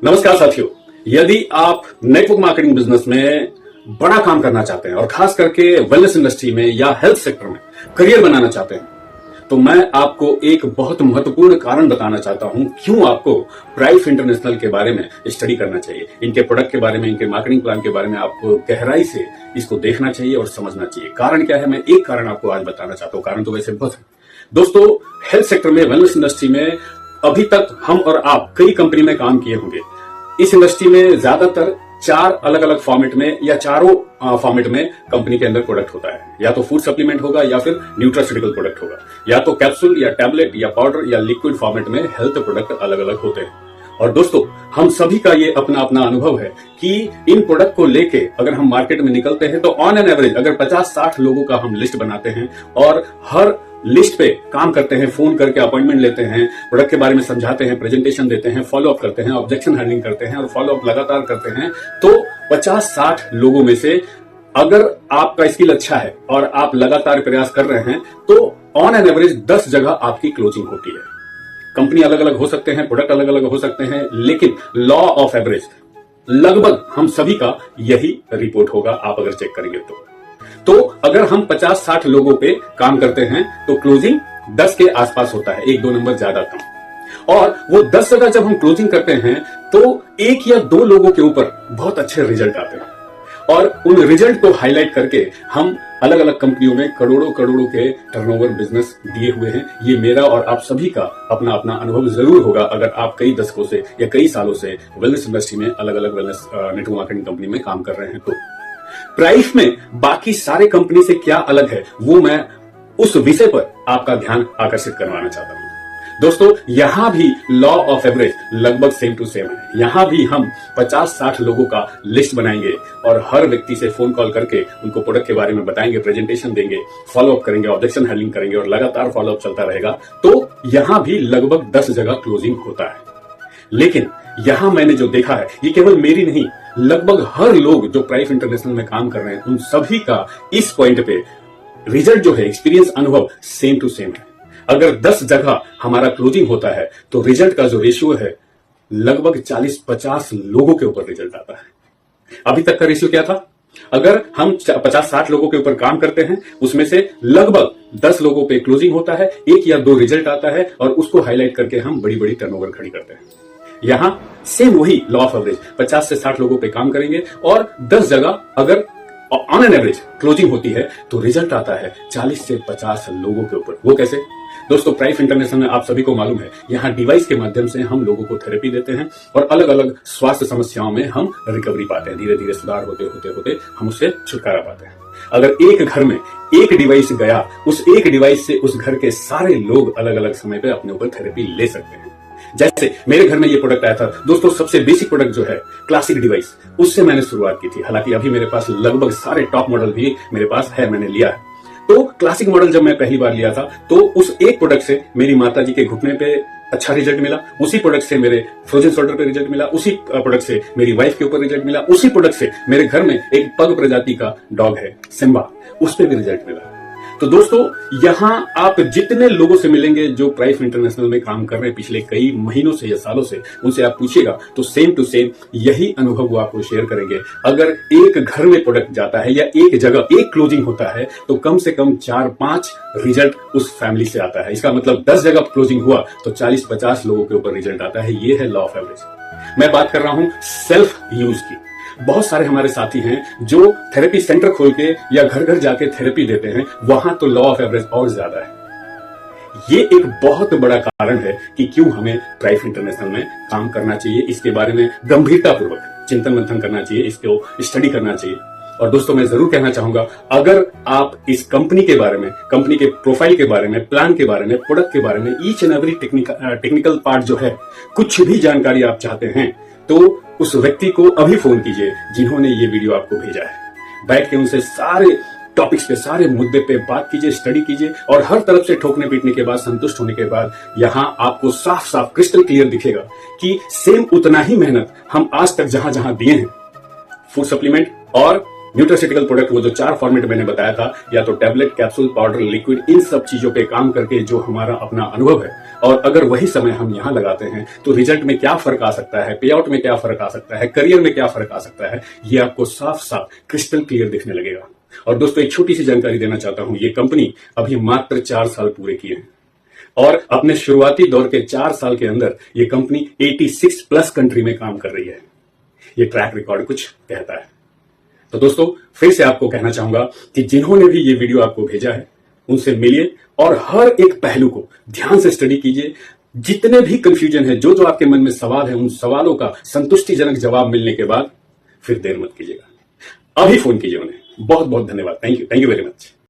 नमस्कार साथियों, यदि आप नेटवर्क मार्केटिंग बिजनेस में बड़ा काम करना चाहते हैं और खास करके वेलनेस इंडस्ट्री में या हेल्थ सेक्टर में करियर बनाना चाहते हैं, तो मैं आपको एक बहुत महत्वपूर्ण कारण बताना चाहता हूं क्यों आपको प्राइफ इंटरनेशनल के बारे में स्टडी करना चाहिए। इनके प्रोडक्ट के बारे में, इनके मार्केटिंग प्लान के बारे में आपको गहराई से इसको देखना चाहिए और समझना चाहिए। कारण क्या है, मैं एक कारण आपको आज बताना चाहता हूं। कारण तो वैसे बहुत है दोस्तों। हेल्थ सेक्टर में, वेलनेस इंडस्ट्री में अभी तक हम और आप कई कंपनी में काम किए होंगे। इस इंडस्ट्री में ज्यादातर 4 अलग अलग फॉर्मेट में या चारों फॉर्मेट में कंपनी के अंदर प्रोडक्ट होता है। या तो फूड सप्लीमेंट होगा, या फिर न्यूट्रास्यूटिकल प्रोडक्ट होगा, या तो कैप्सूल या टैबलेट या पाउडर या लिक्विड फॉर्मेट में हेल्थ प्रोडक्ट अलग अलग होते हैं। और दोस्तों, हम सभी का ये अपना अपना अनुभव है कि इन प्रोडक्ट को लेके अगर हम मार्केट में निकलते हैं तो ऑन एन एवरेज अगर 50-60 लोगों का हम लिस्ट बनाते हैं और हर लिस्ट पे काम करते हैं, फोन करके अपॉइंटमेंट लेते हैं, प्रोडक्ट के बारे में समझाते हैं, प्रेजेंटेशन देते हैं, फॉलो अप करते हैं, ऑब्जेक्शन हैंडलिंग करते हैं और फॉलो अप लगातार करते हैं, तो 50-60 लोगों में से अगर आपका स्किल अच्छा है और आप लगातार प्रयास कर रहे हैं तो ऑन एन एवरेज 10 जगह आपकी क्लोजिंग होती है। कंपनी अलग अलग हो सकते हैं, प्रोडक्ट अलग अलग हो सकते हैं, लेकिन लॉ ऑफ एवरेज लगभग हम सभी का यही रिपोर्ट होगा। आप अगर चेक करेंगे तो अगर हम 50-60 लोगों पे काम करते हैं तो क्लोजिंग 10 के आसपास होता है, 1-2 नंबर ज्यादा कम। और वो 10 जगह जब हम क्लोजिंग करते हैं तो 1 या 2 लोगों के ऊपर बहुत अच्छे रिजल्ट आते हैं और उन रिजल्ट को हाईलाइट करके हम अलग अलग कंपनियों में करोड़ों करोड़ों के टर्नओवर बिजनेस दिए हुए हैं। ये मेरा और आप सभी का अपना अपना अनुभव जरूर होगा अगर आप कई दशकों से या कई सालों से वेलनेस इंडस्ट्री में अलग अलग वेलनेस नेटवर्क मार्केटिंग कंपनी में काम कर रहे हैं। तो प्राइफ में बाकी सारे कंपनी से क्या अलग है, वो मैं उस विषय पर आपका ध्यान आकर्षित करवाना चाहता हूं। दोस्तों, यहां भी लॉ ऑफ एवरेज लगभग सेम टू सेम है। यहां भी हम 50-60 लोगों का लिस्ट बनाएंगे और हर व्यक्ति से फोन कॉल करके उनको प्रोडक्ट के बारे में बताएंगे, प्रेजेंटेशन देंगे, फॉलो अप करेंगे, ऑब्जेक्शन हैंडलिंग करेंगे और लगातार फॉलो अप चलता रहेगा। तो यहां भी लगभग 10 जगह क्लोजिंग होता है। लेकिन यहां मैंने जो देखा है, ये केवल मेरी नहीं, लगभग हर लोग जो प्राइफ इंटरनेशनल में काम कर रहे हैं उन सभी का इस पॉइंट पे रिजल्ट जो है, एक्सपीरियंस, अनुभव सेम टू सेम है। अगर 10 जगह हमारा क्लोजिंग होता है तो रिजल्ट का जो रेशियो है लगभग 40-50 लोगों के ऊपर रिजल्ट आता है। अभी तक का रेशियो क्या था? अगर हम 50-60 लोगों के ऊपर काम करते हैं उसमें से लगभग 10 लोगों पे क्लोजिंग होता है, 1 या 2 रिजल्ट आता है और उसको हाईलाइट करके हम बड़ी बड़ी टर्नओवर खड़ी करते हैं। यहां सेम वही लॉ ऑफ एवरेज, 50 से 60 लोगों पे काम करेंगे और 10 जगह अगर ऑन एन एवरेज क्लोजिंग होती है तो रिजल्ट आता है 40 से 50 लोगों के ऊपर। वो कैसे? दोस्तों, प्राइफ इंटरनेशनल में आप सभी को मालूम है, यहाँ डिवाइस के माध्यम से हम लोगों को थेरेपी देते हैं और अलग अलग स्वास्थ्य समस्याओं में हम रिकवरी पाते हैं। धीरे धीरे सुधार होते होते होते हम उससे छुटकारा पाते हैं। अगर एक घर में एक डिवाइस गया, उस एक डिवाइस से उस घर के सारे लोग अलग अलग समय पे अपने ऊपर थेरेपी ले सकते हैं। जैसे मेरे घर में ये प्रोडक्ट आया था दोस्तों, सबसे बेसिक प्रोडक्ट जो है क्लासिक डिवाइस, उससे मैंने शुरुआत की थी। हालांकि अभी मेरे पास लगभग सारे टॉप मॉडल भी मेरे पास है, मैंने लिया है। तो क्लासिक मॉडल जब मैं पहली बार लिया था तो उस एक प्रोडक्ट से मेरी माता जी के घुटने पे अच्छा रिजल्ट मिला, उसी प्रोडक्ट से मेरे फ्रोजन शोल्डर पे रिजल्ट मिला, उसी प्रोडक्ट से मेरी वाइफ के ऊपर रिजल्ट मिला, उसी प्रोडक्ट से मेरे घर में एक पग प्रजाति का डॉग है सिम्बा, उस पर भी रिजल्ट मिला। तो दोस्तों, यहां आप जितने लोगों से मिलेंगे जो प्राइफ इंटरनेशनल में काम कर रहे हैं पिछले कई महीनों से या सालों से, उनसे आप पूछिएगा तो सेम टू सेम यही अनुभव वो आपको शेयर करेंगे। अगर एक घर में प्रोडक्ट जाता है या एक जगह एक क्लोजिंग होता है तो कम से कम 4-5 रिजल्ट उस फैमिली से आता है। इसका मतलब 10 जगह क्लोजिंग हुआ तो 40-50 लोगों के ऊपर रिजल्ट आता है। ये है लॉ ऑफ एवरेज। मैं बात कर रहा हूं सेल्फ यूज की। बहुत सारे हमारे साथी हैं जो थेरेपी सेंटर खोल के या घर घर जाके थेरेपी देते हैं, वहां तो लॉ ऑफ एवरेज और ज्यादा है। ये एक बहुत बड़ा कारण है कि क्यों हमें प्राइफ इंटरनेशनल में काम करना चाहिए। इसके बारे में गंभीरतापूर्वक चिंतन मंथन करना चाहिए, इसको स्टडी करना चाहिए। और दोस्तों, मैं जरूर कहना चाहूंगा, अगर आप इस कंपनी के बारे में, कंपनी के प्रोफाइल के बारे में, प्लान के बारे में, प्रोडक्ट के बारे में, each and every technical part जो है, कुछ भी जानकारी आप चाहते हैं तो उस व्यक्ति को अभी फोन कीजिए जिन्होंने ये वीडियो आपको भेजा है। बैठ के उनसे सारे टॉपिक्स पे, सारे मुद्दे पे बात कीजिए, स्टडी कीजिए और हर तरफ से ठोकने पीटने के बाद, संतुष्ट होने के बाद यहां आपको साफ साफ क्रिस्टल क्लियर दिखेगा कि सेम उतना ही मेहनत हम आज तक जहां जहां दिए हैं फूड सप्लीमेंट और न्यूट्रास्यूटिकल प्रोडक्ट वो जो 4 फॉर्मेट मैंने बताया था, या तो टैबलेट, कैप्सूल, पाउडर, लिक्विड, इन सब चीजों पे काम करके जो हमारा अपना अनुभव है, और अगर वही समय हम यहां लगाते हैं तो रिजल्ट में क्या फर्क आ सकता है, पे आउट में क्या फर्क आ सकता है, करियर में क्या फर्क आ सकता है, ये आपको साफ साफ क्रिस्टल क्लियर दिखने लगेगा। और दोस्तों, एक छोटी सी जानकारी देना चाहता हूं, ये कंपनी अभी मात्र 4 साल पूरे किए हैं, और अपने शुरुआती दौर के 4 साल के अंदर ये कंपनी 86 प्लस कंट्री में काम कर रही है। ये ट्रैक रिकॉर्ड कुछ कहता है। तो दोस्तों, फिर से आपको कहना चाहूंगा कि जिन्होंने भी ये वीडियो आपको भेजा है, उनसे मिलिए और हर एक पहलू को ध्यान से स्टडी कीजिए। जितने भी कंफ्यूजन है, जो जो आपके मन में सवाल है, उन सवालों का संतुष्टिजनक जवाब मिलने के बाद फिर देर मत कीजिएगा, अभी फोन कीजिए उन्हें। बहुत बहुत धन्यवाद। Thank you very much.